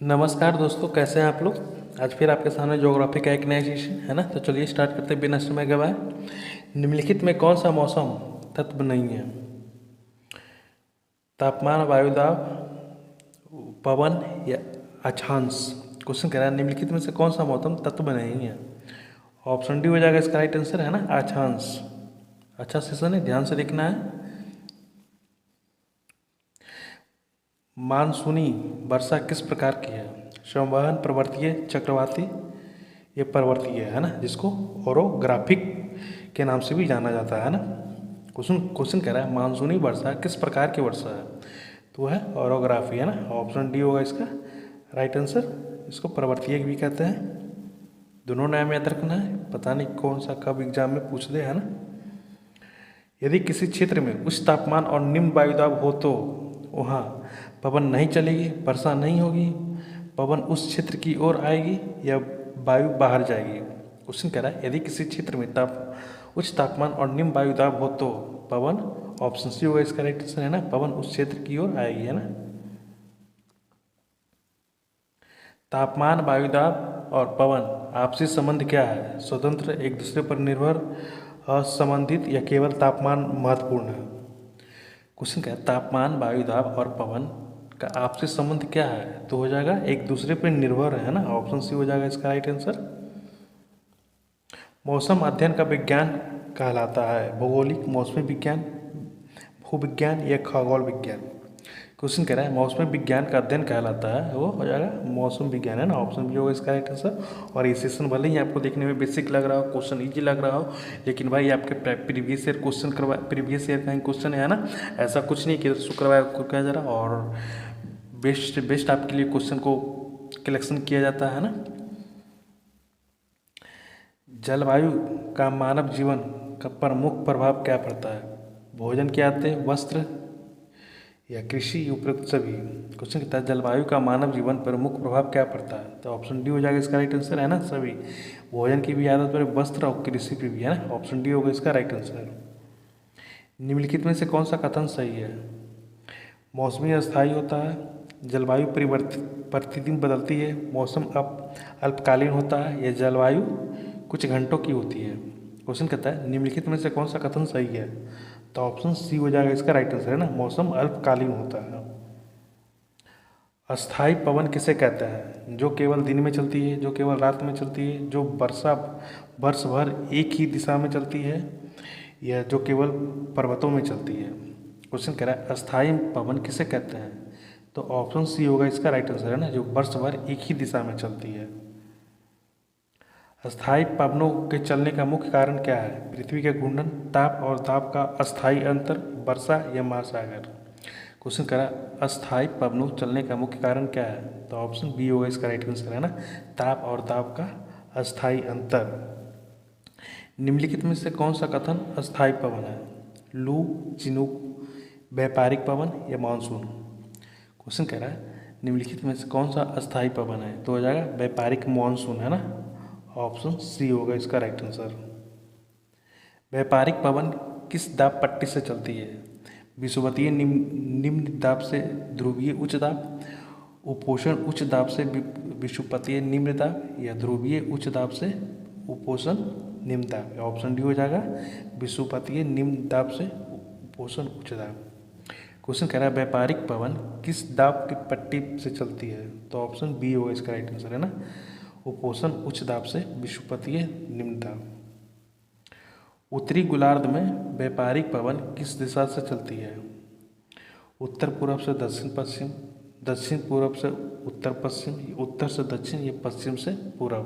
नमस्कार दोस्तों, कैसे हैं आप लोग। आज फिर आपके सामने ज्योग्राफी का एक नया सेशन है ना। तो चलिए स्टार्ट करते हैं बिना समय गवाए। निम्नलिखित में कौन सा मौसम तत्व नहीं है। तापमान, वायुदाब, पवन या अक्षांश। क्वेश्चन कह रहा है निम्नलिखित में से कौन सा मौसम तत्व नहीं है। ऑप्शन डी हो जाएगा इसका राइट आंसर है ना, अक्षांश। अच्छा सेशन है, ध्यान से देखना है। मानसूनी वर्षा किस प्रकार की है। संवहन, पर्वतीय, चक्रवाती, ये पर्वतीय है ना, जिसको ओरोग्राफिक के नाम से भी जाना जाता है ना। क्वेश्चन क्वेश्चन कह रहा है मानसूनी वर्षा किस प्रकार की वर्षा है, तो वह है ओरोग्राफी है ना। ऑप्शन डी होगा इसका राइट आंसर। इसको पर्वतीय भी कहते हैं। दोनों नाम याद रखना है, पता नहीं कौन सा कब एग्जाम में पूछ दे है ना। यदि किसी क्षेत्र में उच्च तापमान और निम्न वायुदाब हो तो वहाँ पवन नहीं चलेगी, वर्षा नहीं होगी, पवन उस क्षेत्र की ओर आएगी या वायु बाहर जाएगी। क्वेश्चन कह रहा है यदि किसी क्षेत्र में उच्च तापमान और निम्न वायुदाब हो तो पवन, ऑप्शन सी होगा इसका राइट आंसर है ना, पवन उस क्षेत्र की ओर आएगी है ना। तापमान, वायुदाब और पवन आपसी संबंध क्या है। स्वतंत्र, एक दूसरे पर निर्भर, असंबंधित या केवल तापमान महत्वपूर्ण है। क्वेश्चन क्या है तापमान, वायुदाब और पवन का आपसी संबंध क्या है, तो हो जाएगा एक दूसरे पर निर्भर है ना। ऑप्शन सी हो जाएगा इसका राइट आंसर। मौसम अध्ययन का विज्ञान कहलाता है भौगोलिक, मौसमी विज्ञान, भूविज्ञान या खगोल विज्ञान। क्वेश्चन कह रहा है मौसमी विज्ञान का अध्ययन कहलाता है, वो हो जाएगा मौसम विज्ञान है ना। ऑप्शन बी होगा इसका राइट आंसर। और ये सेशन भले ही आपको देखने में बेसिक लग रहा हो, क्वेश्चन इजी लग रहा हो, लेकिन भाई आपके previous year question previous year का ही क्वेश्चन है ना। ऐसा कुछ नहीं कि शुक्रवार को किया जा रहा, और बेस्ट बेस्ट आपके लिए क्वेश्चन को कलेक्शन किया जाता है ना। जलवायु का मानव जीवन का प्रमुख प्रभाव क्या पड़ता है। भोजन के आते, वस्त्र या कृषि, उपयुक्त सभी। क्वेश्चन कहता है जलवायु का मानव जीवन पर प्रमुख प्रभाव क्या पड़ता है, तो ऑप्शन डी हो जाएगा इसका राइट आंसर है ना, सभी। भोजन की भी आदत पर, वस्त्र और कृषि पर भी है ना। ऑप्शन डी होगा इसका राइट आंसर। निम्नलिखित में से कौन सा कथन सही है। मौसमी अस्थायी होता है, जलवायु परिवर्तित प्रतिदिन बदलती है, मौसम अल्पकालीन होता है, या जलवायु कुछ घंटों की होती है। क्वेश्चन कहता है निम्नलिखित में से कौन सा कथन सही है, तो ऑप्शन सी हो जाएगा इसका राइट आंसर है ना, मौसम अल्पकालीन होता है। अस्थाई पवन किसे कहते हैं, जो केवल दिन में चलती है, जो केवल रात में चलती है, जो वर्ष भर एक ही दिशा में चलती है, या जो केवल पर्वतों में चलती है। क्वेश्चन कह रहा है अस्थाई पवन किसे कहते हैं, तो ऑप्शन सी होगा इसका राइट आंसर है ना, जो वर्ष भर एक ही दिशा में चलती है। अस्थाई पवनों के चलने का मुख्य कारण क्या है। पृथ्वी के घूर्णन, ताप और दाब का अस्थाई अंतर, वर्षा या महासागर। क्वेश्चन करा अस्थाई पवनों चलने का मुख्य कारण क्या है, तो ऑप्शन बी होगा इसका राइट आंसर है ना, ताप और दाब का अस्थाई अंतर। निम्नलिखित में से कौन सा कथन अस्थाई पवन है। लू, चिनूक, व्यापारिक पवन या मानसून। क्वेश्चन कह रहा है निम्नलिखित में से कौन सा अस्थाई पवन है, तो हो जाएगा व्यापारिक मानसून है ना। ऑप्शन सी होगा इसका राइट आंसर। व्यापारिक पवन किस दाब पट्टी से चलती है। विषुवतीय निम्न दाब से ध्रुवीय उच्च दाब, उपोषण उच्च दाब से विषुवतीय निम्न दाब, या ध्रुवीय उच्च दाब से उपोषण निम्न दाब। ऑप्शन डी हो जाएगा विषुवतीय निम्न दाब से उपोषण उच्च दाब। क्वेश्चन कह रहा है व्यापारिक पवन किस दाब की पट्टी से चलती है, तो ऑप्शन बी होगा इसका राइट आंसर है ना, उपोषण उच्च दाब से विषुवतीय निम्न दाब। उत्तरी गोलार्ध में व्यापारिक पवन किस दिशा से चलती है। उत्तर पूर्व से दक्षिण पश्चिम, दक्षिण पूर्व से उत्तर पश्चिम, उत्तर से दक्षिण, या पश्चिम से पूर्व।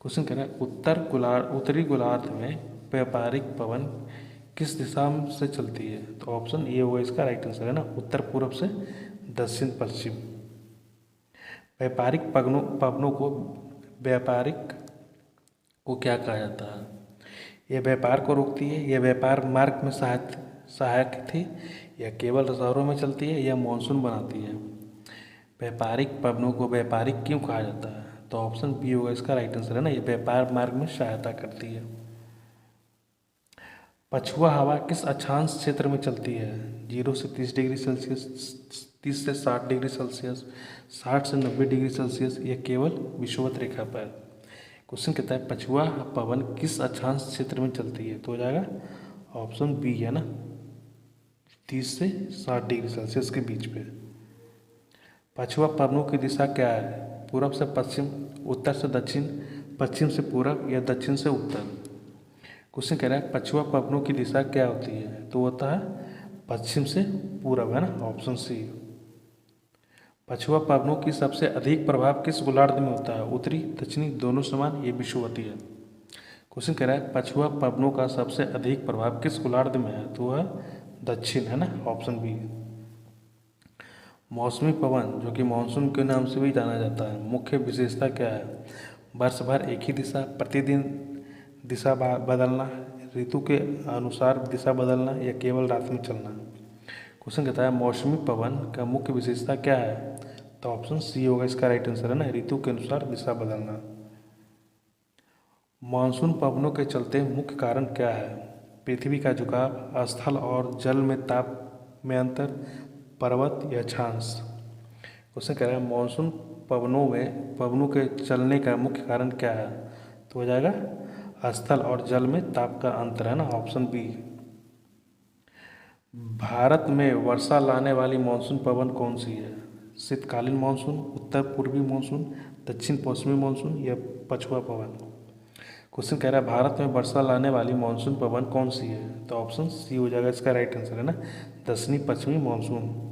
क्वेश्चन कह रहा है उत्तरी गोलार्ध में व्यापारिक पवन किस दिशा से चलती है, तो ऑप्शन ए होगा इसका राइट आंसर है ना, उत्तर पूर्व से दक्षिण पश्चिम। व्यापारिक पवनों को व्यापारिक को क्या कहा जाता है। यह व्यापार को रोकती है, यह व्यापार मार्ग में सहायक थी, या केवल शहरों में चलती है, या मानसून बनाती है। व्यापारिक पवनों को व्यापारिक क्यों कहा जाता है, तो ऑप्शन बी होगा इसका राइट आंसर है ना, ये व्यापार मार्ग में सहायता करती है। पछुआ हवा किस अक्षांश क्षेत्र में चलती है? 0 से 30 डिग्री सेल्सियस, 30 से 60 डिग्री सेल्सियस, 60 से 90 डिग्री सेल्सियस या केवल विषुवत रेखा पर? क्वेश्चन कहता है पछुआ पवन किस अक्षांश क्षेत्र में चलती है? तो हो जाएगा ऑप्शन बी है ना, 30 से 60 डिग्री सेल्सियस के बीच पे। पछुआ पवनों की दिशा क्या है? पूर्व से पश्चिम, उत्तर से दक्षिण, पश्चिम से पूर्व या दक्षिण से उत्तर? क्वेश्चन कह रहा है पछुआ पवनों की दिशा क्या होती है? तो होता है पश्चिम से पूर्व है ना, ऑप्शन सी। पछुआ पवनों की सबसे अधिक प्रभाव किस गोलार्ध में होता है? उत्तरी, दक्षिणी, दोनों समान, ये विषुवतीय है। क्वेश्चन कह रहा है पछुआ पवनों का सबसे अधिक प्रभाव किस गोलार्ध में है? तो है दक्षिण है ना, ऑप्शन बी। मौसमी पवन जो कि मानसून के नाम से भी जाना जाता है, मुख्य विशेषता क्या है? वर्ष भर एक ही दिशा, प्रतिदिन दिशा बदलना, ऋतु के अनुसार दिशा बदलना या केवल रात में चलना? क्वेश्चन कहता है मौसमी पवन का मुख्य विशेषता क्या है? तो ऑप्शन सी होगा इसका राइट आंसर है ना, ऋतु के अनुसार दिशा बदलना। मानसून पवनों के चलते मुख्य कारण क्या है? पृथ्वी का झुकाव, स्थल और जल में ताप में अंतर, पर्वत या अक्षांश? क्वेश्चन कह रहा है मानसून पवनों के चलने का मुख्य कारण क्या है? तो हो जाएगा स्थल और जल में ताप का अंतर है ना, ऑप्शन बी। भारत में वर्षा लाने वाली मानसून पवन कौन सी है? शीतकालीन मानसून, उत्तर पूर्वी मानसून, दक्षिण पश्चिमी मानसून या पछुआ पवन? क्वेश्चन कह रहा है भारत में वर्षा लाने वाली मानसून पवन कौन सी है? तो ऑप्शन सी हो जाएगा इसका राइट आंसर है ना, दक्षिणी पश्चिमी मानसून।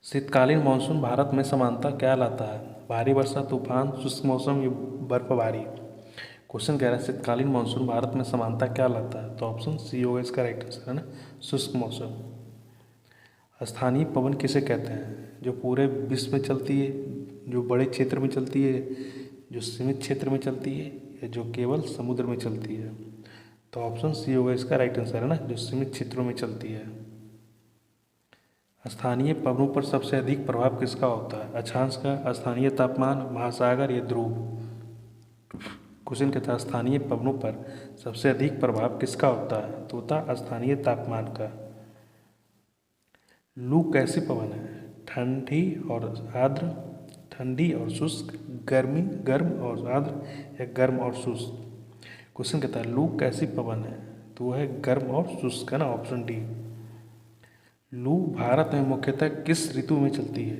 शीतकालीन मानसून भारत में समानता क्या लाता है? भारी वर्षा, तूफान, शुष्क मौसम या बर्फबारी? क्वेश्चन कह रहा है शीतकालीन मानसून भारत में समानता क्या लाता है? तो ऑप्शन सी होगा इसका राइट आंसर है ना, शुष्क मौसम। स्थानीय पवन किसे कहते हैं? जो पूरे विश्व में चलती है, जो बड़े क्षेत्र में चलती है, जो सीमित क्षेत्र में चलती है या जो केवल समुद्र में चलती है? तो ऑप्शन सी होगा इसका राइट आंसर है ना, जो सीमित क्षेत्रों में चलती है। स्थानीय पवनों पर सबसे अधिक प्रभाव किसका होता है? अक्षांश का, स्थानीय तापमान, महासागर या ध्रुव? क्वेश्चन कहता है स्थानीय पवनों पर सबसे अधिक प्रभाव किसका होता है? तो होता है स्थानीय तापमान का। लू कैसी पवन है? ठंडी और आर्द्र, ठंडी और शुष्क, गर्म और आर्द्र या गर्म और शुष्क? क्वेश्चन कहता है लू कैसी पवन है? तो वह है गर्म और शुष्क है ना, ऑप्शन डी। लू भारत में मुख्यतः किस ऋतु में चलती है?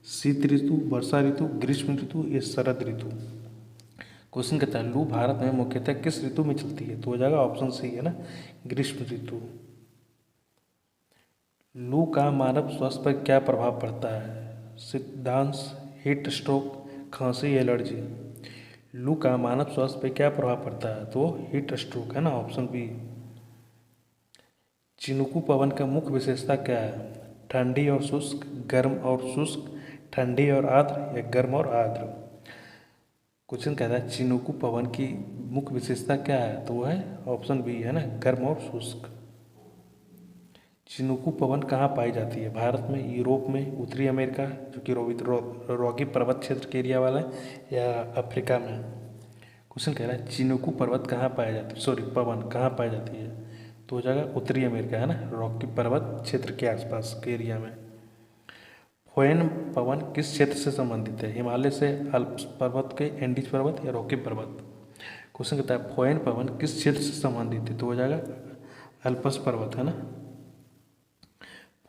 शीत ऋतु, वर्षा ऋतु, ग्रीष्म ऋतु या शरद ऋतु? क्वेश्चन कहता है लू भारत में मुख्यतः किस ऋतु में चलती है? तो हो जाएगा ऑप्शन सी है ना, ग्रीष्म ऋतु। लू का मानव स्वास्थ्य पर क्या प्रभाव पड़ता है? शीतदांश, हीट स्ट्रोक, खांसी, एलर्जी? लू का मानव स्वास्थ्य पर क्या प्रभाव पड़ता है? तो हीट स्ट्रोक है ना, ऑप्शन बी। चिनुकू पवन का मुख्य विशेषता क्या है? ठंडी और शुष्क, गर्म और शुष्क, ठंडी और आर्द्र या गर्म और आर्द्र? क्वेश्चन कहता है चिनुकू पवन की मुख्य विशेषता क्या है? तो वह है ऑप्शन बी है ना, गर्म और शुष्क। चिनुकू पवन कहाँ पाई जाती है? भारत में, यूरोप में, उत्तरी अमेरिका जो कि रॉकी पर्वत क्षेत्र के एरिया वाला है, या अफ्रीका में? क्वेश्चन कह रहा है चिनुकू पर्वत कहाँ पाया जाती है, सॉरी पवन कहाँ पाई जाती है? तो हो जाएगा उत्तरी अमेरिका है ना, रॉकी पर्वत क्षेत्र के आसपास के एरिया में। फोएन पवन किस क्षेत्र से संबंधित है? हिमालय से, अल्प्स पर्वत के, एंडीज पर्वत या रॉकी पर्वत? क्वेश्चन कहता है फोएन पवन किस क्षेत्र से संबंधित है? तो हो जाएगा अल्प्स पर्वत है ना।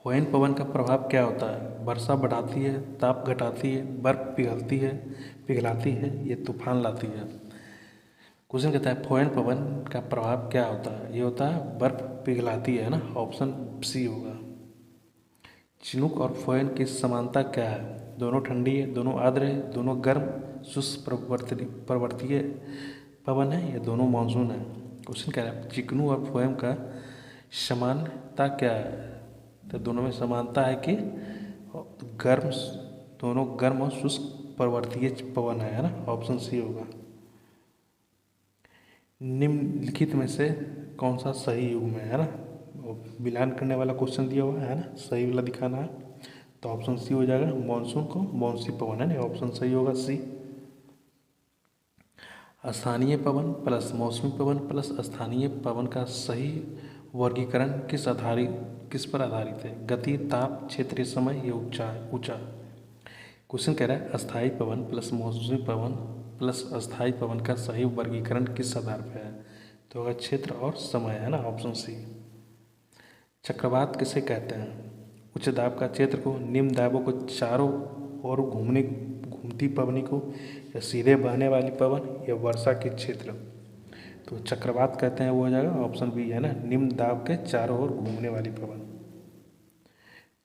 फोएन पवन का प्रभाव क्या होता है? वर्षा बढ़ाती है, ताप घटाती है, बर्फ पिघलाती है, ये तूफान लाती है? क्वेश्चन कहता है फोएन पवन का प्रभाव क्या होता है? ये होता है बर्फ पिघलाती है ना, ऑप्शन सी होगा। चिनूक और फोएन की समानता क्या है? दोनों ठंडी है, दोनों आर्द्र है, दोनों गर्म शुष्क प्रवर्तीय पवन है या दोनों मानसून है? क्वेश्चन कह रहा है चिकनू और फोएम का समानता क्या है? तो दोनों में समानता है कि गर्म, दोनों गर्म और शुष्क प्रवर्तीय पवन है ना, ऑप्शन सी होगा। निम्नलिखित में से कौन सा सही युग में है ना, मिलान करने वाला क्वेश्चन दिया हुआ है ना, सही वाला दिखाना है। तो ऑप्शन सी हो जाएगा, मानसून को मौनसी पवन है ना, ऑप्शन सही होगा सी। स्थानीय पवन प्लस मौसमी पवन प्लस स्थानीय पवन का सही वर्गीकरण किस पर आधारित है? गति, ताप, क्षेत्र, समय या ऊंचा। क्वेश्चन कह रहा है अस्थायी पवन प्लस मौसमी पवन प्लस अस्थायी पवन का सही वर्गीकरण किस आधार पर है? तो होगा क्षेत्र और समय, है ना, ऑप्शन सी। चक्रवात किसे कहते हैं? उच्च दाब का क्षेत्र को, निम्न दाबों को, चारों ओर घूमती पवनी को, या सीधे बहने वाली पवन, या वर्षा के क्षेत्र। तो चक्रवात कहते हैं वो हो जाएगा ऑप्शन बी, है ना, निम्न दाब के चारों ओर घूमने वाली पवन।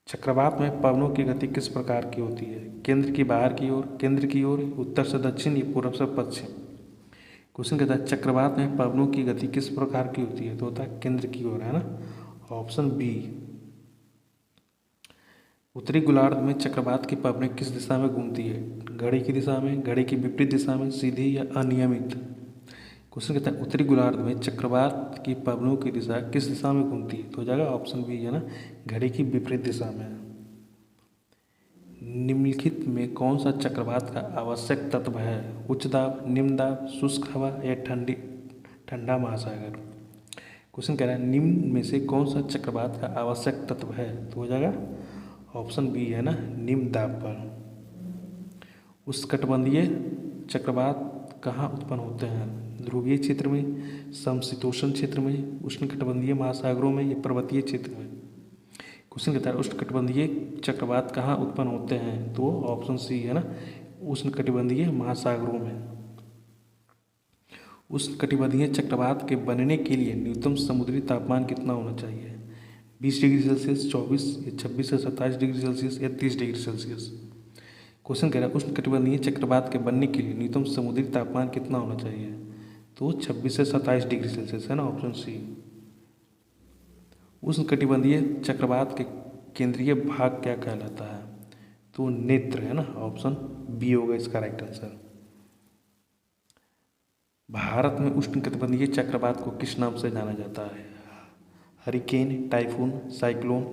चक्रवात में पवनों की गति किस प्रकार की होती है? केंद्र की बाहर की ओर, केंद्र की ओर, उत्तर से दक्षिण या पूर्व से पश्चिम। क्वेश्चन कहता है चक्रवात में पवनों की गति किस प्रकार की होती है? तो होता है केंद्र की ओर, है ना, ऑप्शन बी। उत्तरी गोलार्ध में चक्रवात की पवनें किस दिशा में घूमती है? घड़ी की दिशा में, घड़ी की विपरीत दिशा में, सीधी या अनियमित। क्वेश्चन कहता है उत्तरी गोलार्ध में चक्रवात की पवनों की दिशा किस दिशा में घूमती है? तो हो जाएगा ऑप्शन बी, है ना, घड़ी की विपरीत दिशा में। निम्नलिखित में कौन सा चक्रवात का आवश्यक तत्व है? उच्च दाब, निम्न दाब, शुष्क हवा या ठंडा महासागर। क्वेश्चन कह रहा है निम्न में से कौन सा चक्रवात का आवश्यक तत्व है? तो हो जाएगा ऑप्शन बी, है ना, निम्न दाब पर। उष्णकटिबंधीय चक्रवात कहाँ उत्पन्न होते हैं? ध्रुवीय क्षेत्र में, समशीतोष्ण क्षेत्र में, उष्णकटिबंधीय महासागरों में या पर्वतीय क्षेत्र में। क्वेश्चन कहता है उष्णकटिबंधीय चक्रवात कहाँ उत्पन्न होते हैं? तो ऑप्शन सी, है ना, उष्णकटिबंधीय महासागरों में। उष्णकटिबंधीय चक्रवात के बनने के लिए न्यूनतम समुद्री तापमान कितना होना चाहिए? 20 डिग्री सेल्सियस, 24 या 26 से 27 डिग्री सेल्सियस या 30 डिग्री सेल्सियस। क्वेश्चन कह रहा है उष्णकटिबंधीय चक्रवात के बनने के लिए न्यूनतम समुद्री तापमान कितना होना चाहिए? तो 26 से 27 डिग्री सेल्सियस, है ना, ऑप्शन सी। उष्णकटिबंधीय चक्रवात के केंद्रीय भाग क्या कहलाता है? तो नेत्र, है ना, ऑप्शन बी होगा इसका राइट आंसर। भारत में उष्णकटिबंधीय चक्रवात को किस नाम से जाना जाता है? Hurricane, typhoon, cyclone,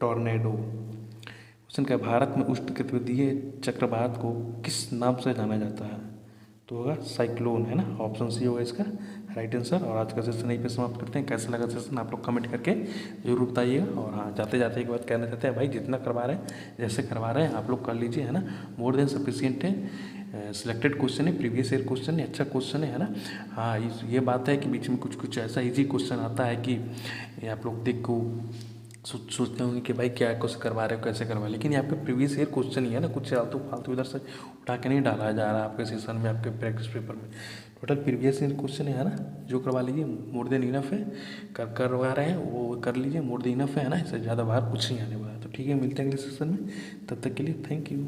tornado. Question क्या भारत में उष्णकटिबंधीय चक्रवात को किस नाम से जाना जाता है? तो होगा साइक्लोन, है ना, ऑप्शन सी होगा इसका राइट आंसर। और आज का सेशन यहीं पे समाप्त करते हैं। कैसा लगा सेशन आप लोग कमेंट करके जरूर बताइएगा। और हाँ, जाते जाते एक बात कहना चाहते हैं, भाई जितना करवा रहे हैं, जैसे करवा रहे हैं आप लोग कर लीजिए, है ना, मोर देन सफिशियंट है। सिलेक्टेड क्वेश्चन है, प्रीवियस ईयर क्वेश्चन है, अच्छा क्वेश्चन है ना। हाँ, ये बात है कि बीच में कुछ कुछ ऐसा इजी क्वेश्चन आता है कि आप लोग देख को सोचते होंगे कि भाई क्या कुछ करवा रहे हो, कैसे करवा, लेकिन ये आपके प्रीवियस ईयर क्वेश्चन ही है ना, कुछ फालतू फालतू इधर से उठा के नहीं डाला जा रहा है आपके सेशन में, आपके प्रैक्टिस पेपर में। टोटल प्रीवियस ईयर क्वेश्चन है ना, जो करवा लीजिए मोर देन इनफ है। करवा रहे हैं वो कर लीजिए, मोर देन इनफ है ना, इससे ज़्यादा बाहर कुछ नहीं आने वाला। तो ठीक है, मिलते हैं अगले सेशन में, तब तक के लिए थैंक यू।